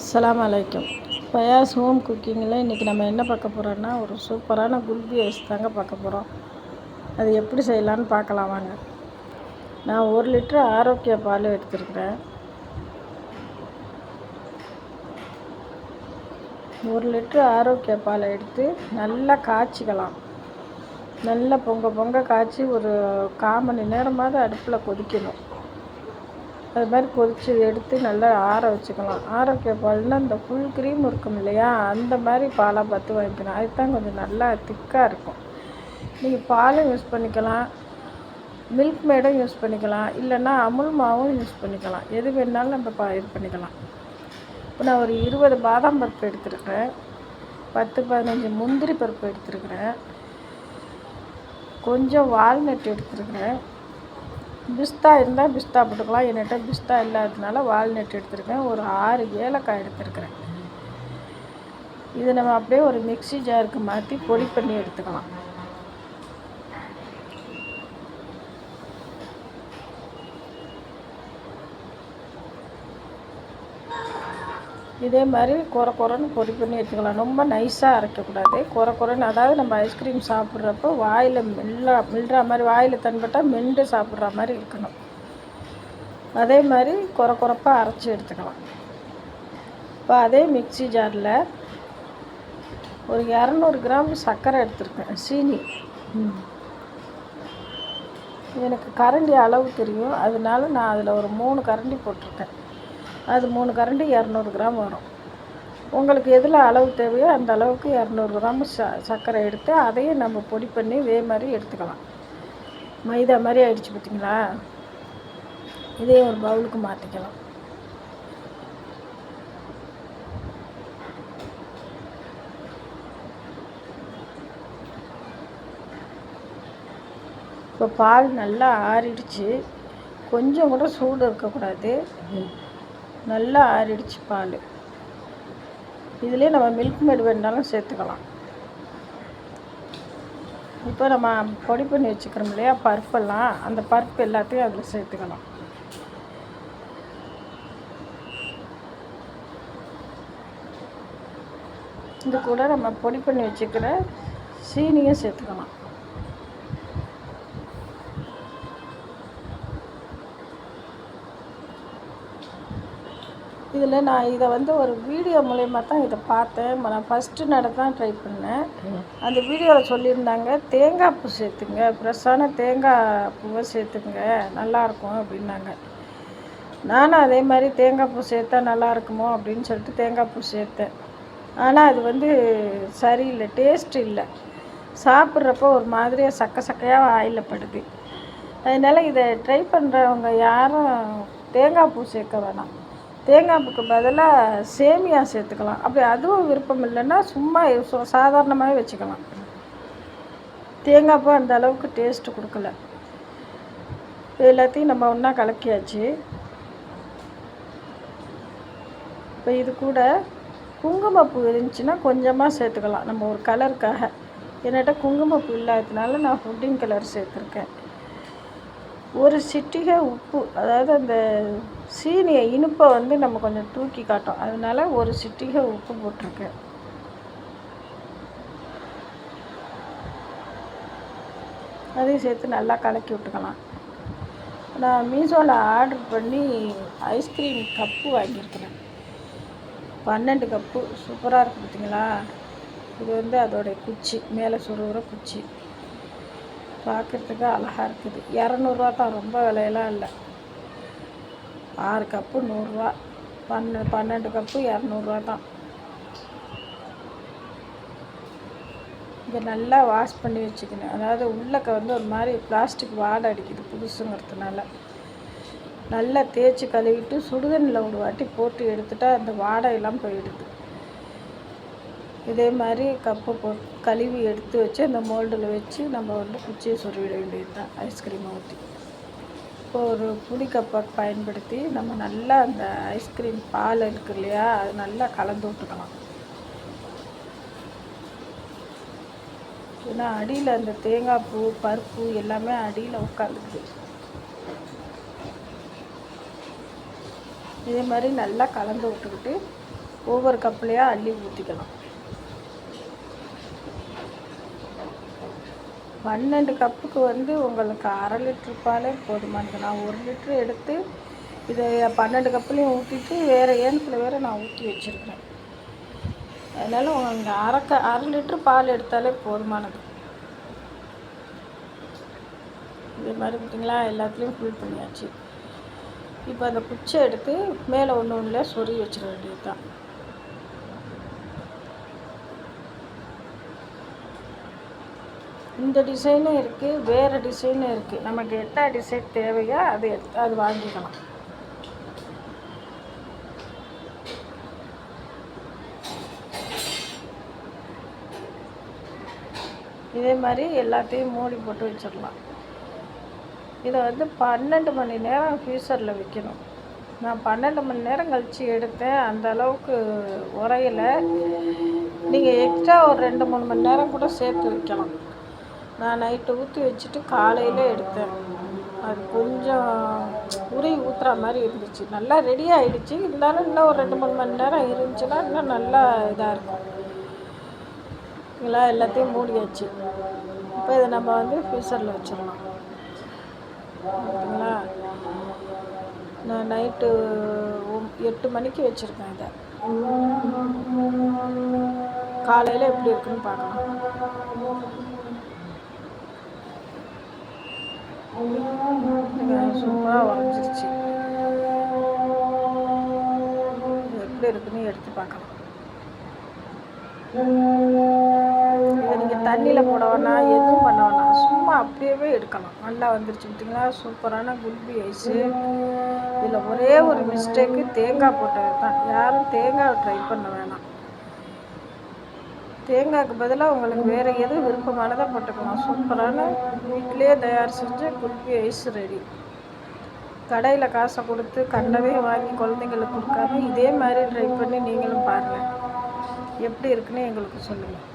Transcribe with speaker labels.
Speaker 1: அஸ்ஸலாமு அலைக்கும். ஃபயாஸ் ஹோம் குக்கிங்கில் இன்றைக்கி நம்ம என்ன பார்க்க போகிறோன்னா, ஒரு சூப்பரான குல்பி ஐஸ் தாங்க பார்க்க போகிறோம். அது எப்படி செய்யலான்னு பார்க்கலாம் வாங்க. நான் 1 லிட்டர் ஆரோக்கிய பால் எடுத்துருக்கிறேன். 1 லிட்டர் ஆரோக்கிய பாலை எடுத்து நல்லா காய்ச்சிக்கலாம். நல்லா பொங்க காய்ச்சி ஒரு 1/4 மணி நேரமாவது அடுப்பில் கொதிக்கணும். அது மாதிரி கொதித்து எடுத்து நல்லா ஆற வச்சுக்கலாம். ஆரோக்கிய பால்னால் இந்த ஃபுல் க்ரீம் இருக்கும் இல்லையா, அந்த மாதிரி பாலாக பார்த்து வாங்கிக்கணும். அதுதான் கொஞ்சம் நல்லா திக்காக இருக்கும். நீங்கள் பாலும் யூஸ் பண்ணிக்கலாம், மில்க் மேடும் யூஸ் பண்ணிக்கலாம், இல்லைன்னா அமுல் மாவும் யூஸ் பண்ணிக்கலாம். எது வேணாலும் நம்ம இது பண்ணிக்கலாம். இப்போ நான் ஒரு 20 பாதாம் பருப்பு எடுத்துருக்கிறேன், 10-15 முந்திரி பருப்பு எடுத்துருக்கிறேன், கொஞ்சம் வால்நட் எடுத்துருக்கிறேன். பிஸ்தா இருந்தால் பிஸ்தா போட்டுக்கலாம். என்கிட்ட பிஸ்தா இல்லாததுனால வால்நட் எடுத்துருக்கேன். ஒரு 6 ஏலக்காய் எடுத்துருக்கிறேன். இதை நம்ம அப்படியே ஒரு மிக்ஸி ஜாருக்கு மாற்றி பொடி பண்ணி எடுத்துக்கலாம். இதே மாதிரி குறைன்னு பொடி பண்ணி எடுத்துக்கலாம். ரொம்ப நைஸாக அரைக்கக்கூடாது, குறைன்னு. அதாவது நம்ம ஐஸ்கிரீம் சாப்பிட்றப்போ வாயில் மெல்ற மாதிரி, வாயில் தன்பட்டால் மென்று சாப்பிட்ற மாதிரி இருக்கணும். அதே மாதிரி குறைப்பாக அரைச்சி எடுத்துக்கலாம். இப்போ அதே மிக்ஸி ஜாரில் ஒரு 200 கிராம் சர்க்கரை எடுத்துருக்கேன், சீனி. எனக்கு கரண்டி அளவு தெரியும், அதனால நான் அதில் ஒரு 3 கரண்டி போட்டிருக்கேன். அது 3 கரண்டி 200 கிராம் வரும். உங்களுக்கு எதில் அளவு தேவையோ அந்த அளவுக்கு 200 கிராம் சர்க்கரை எடுத்து அதையும் நம்ம பொடி பண்ணி இதே மாதிரி எடுத்துக்கலாம். மைதா மாதிரி ஆயிடுச்சு பார்த்திங்களா. இதே ஒரு பவுலுக்கு மாற்றிக்கலாம். இப்போ பால் நல்லா ஆறிடுச்சு, கொஞ்சம் கூட சூடு இருக்கக்கூடாது. நல்லா ஆறிடுச்சு பால். இதுலேயே நம்ம மில்க் மேட் வேணுனாலும் சேர்த்துக்கலாம். இப்போ நம்ம பொடி பண்ணி வச்சுக்கிறோம் இல்லையா பருப்பெல்லாம், அந்த பருப்பு எல்லாத்தையும் அதில் சேர்த்துக்கலாம். இது கூட நம்ம பொடி பண்ணி வச்சுக்கிற சீனியும் சேர்த்துக்கலாம். இதில் நான் இதை ஒரு வீடியோ மூலயமா தான் இதை பார்த்தேன். நான் ஃபஸ்ட்டு தான் ட்ரை பண்ணேன். அந்த வீடியோவில் சொல்லியிருந்தாங்க, தேங்காய் பூ சேர்த்துங்க, ஃப்ரெஷ்ஷான தேங்காய் பூவை சேர்த்துங்க, நல்லாயிருக்கும் அப்படின்னாங்க. நானும் அதே மாதிரி தேங்காய் பூ சேர்த்தா நல்லா இருக்குமோ அப்படின்னு சொல்லிட்டு தேங்காய் பூ சேர்த்தேன். ஆனால் அது சரியில்லை, டேஸ்ட் இல்லை. சாப்பிட்றப்போ ஒரு மாதிரியாக சக்கையாக வாயில் படுது. அதனால் இதை ட்ரை பண்ணுறவங்க யாரும் தேங்காய் பூ சேர்க்க வேணாம். தேங்காய் பூக்கு பதிலாக சேமியா சேர்த்துக்கலாம். அப்படி அதுவும் விருப்பம் இல்லைன்னா சும்மா சாதாரணமாகவே வச்சுக்கலாம். தேங்காய் பூ அந்த அளவுக்கு டேஸ்ட்டு கொடுக்கல. எல்லாத்தையும் நம்ம ஒன்றா கலக்கியாச்சு. இப்போ இது கூட குங்குமப்பூ இருந்துச்சுன்னா கொஞ்சமாக சேர்த்துக்கலாம், நம்ம ஒரு கலருக்காக. என்கிட்ட குங்குமப்பூ இல்லாததுனால நான் ஃபுட்டிங் கலர் சேர்த்துருக்கேன். ஒரு சிட்டிகை உப்பு, அதாவது அந்த சீனியை இனிப்பை நம்ம கொஞ்சம் தூக்கி காட்டும், அதனால ஒரு சிட்டிகை உப்பு போட்டிருக்கேன். அதையும் சேர்த்து நல்லா கலக்கி விட்டுக்கலாம். நான் மீஷோவில் ஆர்டர் பண்ணி ஐஸ்கிரீம் கப்பு வாங்கியிருக்கிறேன், 12 கப்பு. சூப்பராக இருக்குது பார்த்திங்களா. இது அதோடைய குச்சி, மேலே சொருகிற குச்சி, பார்க்குறதுக்கு அழகாக இருக்குது. 200 தான், ரொம்ப விலையெல்லாம் இல்லை. 6 கப்பு 100 ரூபா, 12 கப்பு 200 தான். இதை நல்லா வாஷ் பண்ணி வச்சுக்கணும். அதாவது உள்ளக்க ஒரு மாதிரி பிளாஸ்டிக் வாடை அடிக்குது புதுசுங்கிறதுனால. நல்லா தேய்ச்சி கழுவிட்டு சுடுதண்ணில் ஒரு வாட்டி போட்டு எடுத்துட்டா அந்த வாடையெல்லாம் போயிடுது. இதே மாதிரி கப்பு கழுவி எடுத்து வச்சு அந்த மோல்டில் வச்சு நம்ம குச்சியை சொருவிட வேண்டியது தான், ஐஸ்கிரீமை ஊற்றி. இப்போ ஒரு புளி கப்பை பயன்படுத்தி நம்ம நல்லா அந்த ஐஸ்கிரீம் பால் இருக்குது இல்லையா, அது நல்லா கலந்து விட்டுக்கலாம். ஏன்னா அடியில் அந்த தேங்காய் பூ பருப்பு எல்லாமே அடியில் உட்காந்துக்குது. இதே மாதிரி நல்லா கலந்து விட்டுக்கிட்டு ஒவ்வொரு கப்லையாக அள்ளி ஊற்றிக்கலாம். 12 கப்புக்கு உங்களுக்கு 1/2 லிட்ரு பாலே போதுமானது. நான் 1 லிட்ரு எடுத்து இதை 12 கப்புலையும் ஊற்றிட்டு வேறு ஏனத்தில் வேறு நான் ஊற்றி வச்சுருக்கிறேன். அதனால் உங்களுக்கு 1/2 லிட்ரு பால் எடுத்தாலே போதுமானது. இதே மாதிரி பார்த்திங்களா, எல்லாத்துலேயும் ஃபில் பண்ணியாச்சு. இப்போ அந்த குச்சை எடுத்து மேலே ஒன்றில் சொருகி வச்சிட வேண்டியது தான். இந்த டிசைனும் இருக்குது, வேறு டிசைனும் இருக்குது. நமக்கு என்ன டிசைன் தேவையோ அது வாங்கிக்கலாம். இதே மாதிரி எல்லாத்தையும் மூடி போட்டு வச்சிடலாம். இதை 12 மணி நேரம் ஃப்ரீசரில் வைக்கணும். நான் 12 மணி நேரம் கழித்து எடுத்தேன். அந்த அளவுக்கு உரையில் நீங்கள் எக்ஸ்ட்ரா ஒரு 2-3 மணி நேரம் கூட சேர்த்து வைக்கலாம். நான் நைட்டு ஊற்றி வச்சுட்டு காலையில் எடுத்தேன். அது கொஞ்சம் ஊற்றுற மாதிரி இருந்துச்சு. நல்லா ரெடி ஆகிடுச்சு. இருந்தாலும் இன்னும் ஒரு 2-3 மணி நேரம் இருந்துச்சுன்னா இன்னும் நல்லா இதாக இருக்கும். எல்லாத்தையும் மூடியாச்சு. இப்போ இதை நம்ம ஃப்ரீசரில் வச்சிடலாம். ஓகேங்களா, நான் நைட்டு 8 மணிக்கு வச்சுருக்கேன். இதை காலையில் எப்படி இருக்குன்னு பார்க்கலாம். சூப்பராக உரைஞ்சிருச்சு. எப்படி இருக்குன்னு எடுத்து பார்க்கலாம். இதை நீங்கள் தண்ணியில் போட வேணாம், எதுவும் பண்ண வேணாம், சும்மா அப்படியே எடுக்கலாம். நல்லா வந்துருச்சு பார்த்தீங்களா, சூப்பரான குல்பி ஐஸு. இதில் ஒரே ஒரு மிஸ்டேக்கு, தேங்காய் போட்டது தான். யாரும் தேங்காய் ட்ரை பண்ண வேணாம். தேங்காய்க்கு பதிலாக உங்களுக்கு வேறு எதுவும் விருப்பமானதை போட்டுக்கலாம். சூப்பரான வீட்டிலேயே தயார் செஞ்ச குல்பி ஐஸ் ரெடி. கடையில் காசை கொடுத்து கண்டவே வாங்கி குழந்தைங்களுக்கு கொடுக்காம இதே மாதிரி ட்ரை பண்ணி நீங்களும் பாருங்கள். எப்படி இருக்குன்னு எங்களுக்கு சொல்லுங்கள்.